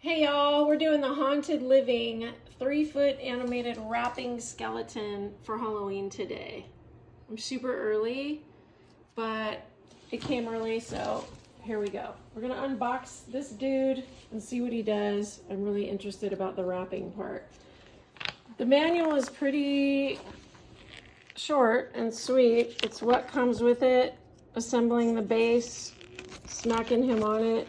Hey y'all, we're doing the Haunted Living 3-foot animated Rappin skeleton for Halloween today. I'm super early, but it came early, so here we go. We're gonna unbox this dude and see what he does. I'm really interested about the wrapping part. The manual is pretty short and sweet. It's what comes with it, assembling the base, smacking him on it,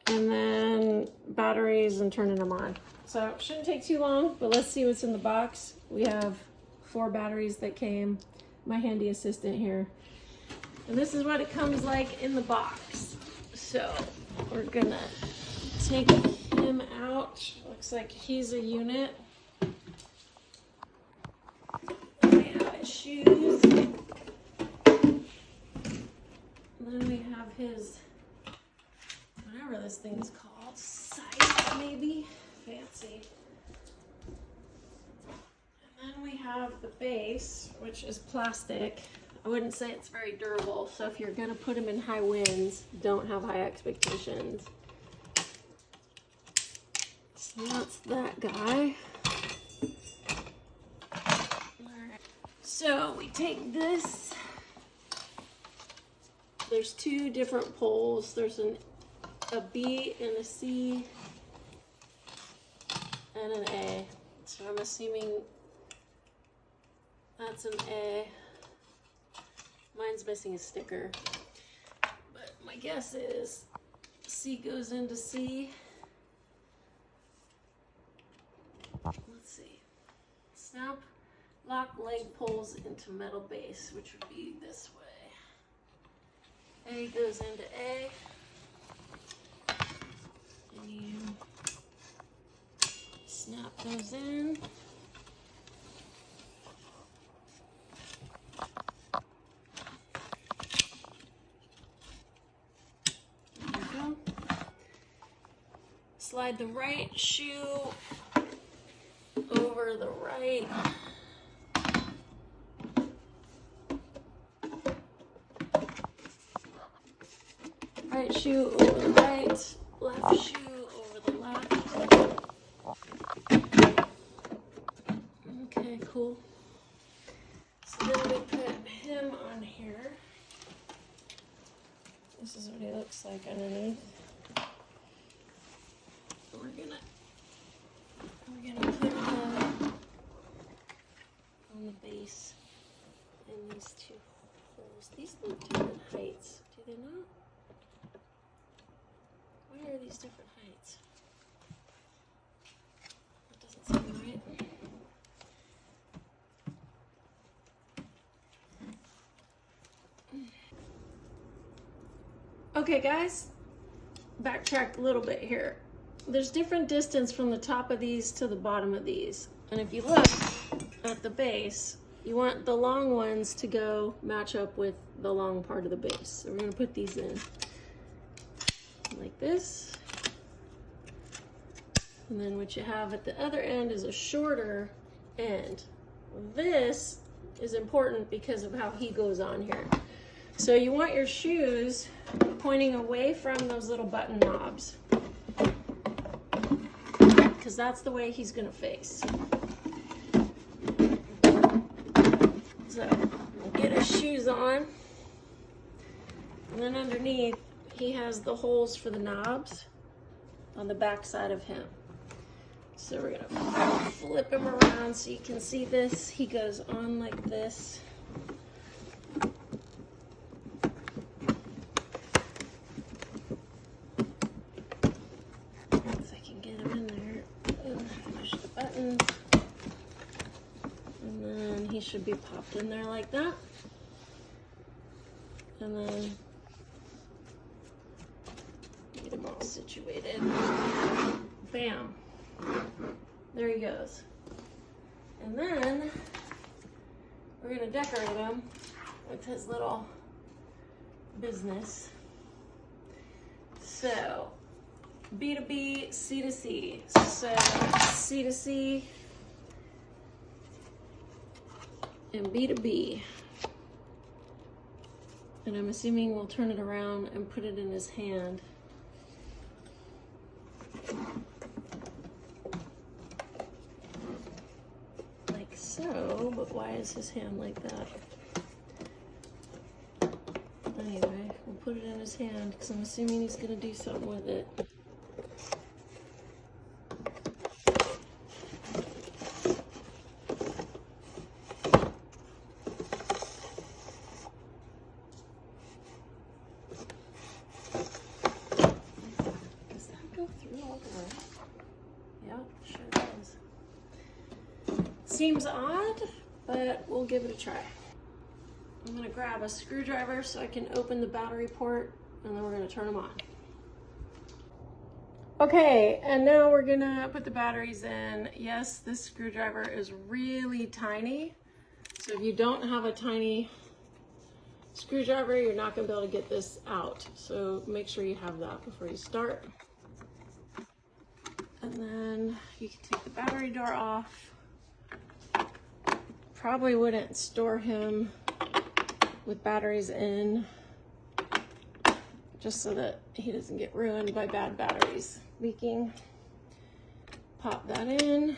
and then batteries and turning them on. So it shouldn't take too long, but let's see what's in the box. We have 4 batteries that came, my handy assistant here. And this is what it comes like in the box. So we're gonna take him out. Looks like he's a unit. We have his shoes. And then we have his, whatever this thing is called, sight maybe, fancy. And then we have the base, which is plastic. I wouldn't say it's very durable, so if you're gonna put them in high winds, don't have high expectations. So that's that guy. Alright. So we take this. There's 2 different poles. There's a B and a C and an A. So I'm assuming that's an A. Mine's missing a sticker, but my guess is C goes into C. Let's see. Snap lock leg pulls into metal base, which would be this way. A goes into A. And you snap those in. There we go. Slide the right shoe over the right. Right shoe over the right. Left shoe over the left. Okay, cool. So then we put him on here. This is what he looks like underneath. We're gonna put him on the base in these 2 holes. These look different heights, do they not? Why are these different heights? That doesn't seem right. Okay guys, backtrack a little bit here. There's different distance from the top of these to the bottom of these. And if you look at the base, you want the long ones to go match up with the long part of the base. So we're gonna put these in like this. And then what you have at the other end is a shorter end. This is important because of how he goes on here. So you want your shoes pointing away from those little button knobs, because that's the way he's gonna face. So we'll get his shoes on, and then underneath he has the holes for the knobs on the back side of him. So we're gonna flip him around so you can see this. He goes on like this. If I can get him in there, push the buttons, and then he should be popped in there like that. And then get him all situated. Bam. There he goes. And then we're gonna decorate him with his little business. So B to B, C to C. So C to C and B to B. And I'm assuming we'll turn it around and put it in his hand. Like so, but why is his hand like that? Anyway, we'll put it in his hand because I'm assuming he's gonna do something with it. Does that go through all the way? Yeah, sure does. Seems odd, but we'll give it a try. I'm gonna grab a screwdriver so I can open the battery port, and then we're gonna turn them on. Okay, and now we're gonna put the batteries in. Yes, this screwdriver is really tiny. So if you don't have a tiny screwdriver, you're not gonna be able to get this out. So make sure you have that before you start. And then you can take the battery door off. Probably wouldn't store him with batteries in, just so that he doesn't get ruined by bad batteries leaking. Pop that in.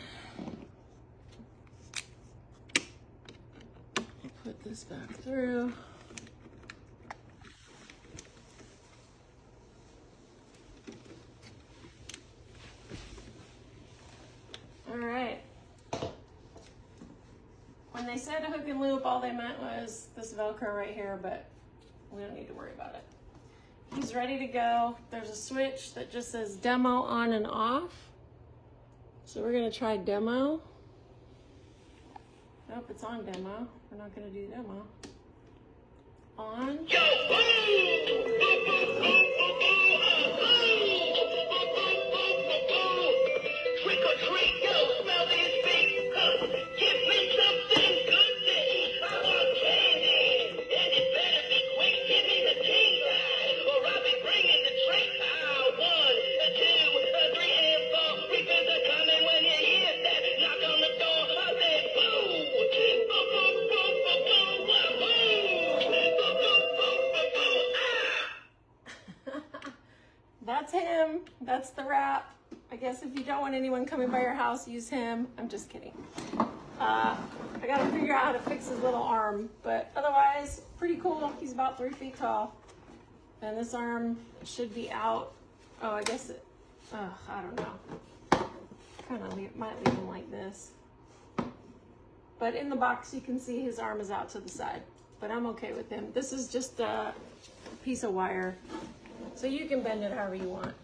I'll put this back through. All right. When they said hook and loop, all they meant was this Velcro right here, but we don't need to worry about it. He's ready to go. There's a switch that just says demo on and off. So we're gonna try demo. Nope, it's on demo. We're not gonna do demo. On. Trick or treat, yo, smell these feet. Give me something good to eat. I want candy, and it better be quick. Give me the king size, or I'll be bringing the treat. 1, 2, 3, and 4. Reapers are coming when you hear that. Knock on the door, I say boo. Boo, boo, boo, boo, boo, boo, boo. Boo, boo, boo, boo, boo, ah. That's him. That's the wrap. I guess if you don't want anyone coming by your house, use him. I'm just kidding. I gotta figure out how to fix his little arm, but otherwise, pretty cool. He's about 3 feet tall. And this arm should be out. Oh, I guess it, I don't know. Kind of might leave him like this. But in the box, you can see his arm is out to the side, but I'm okay with him. This is just a piece of wire, so you can bend it however you want.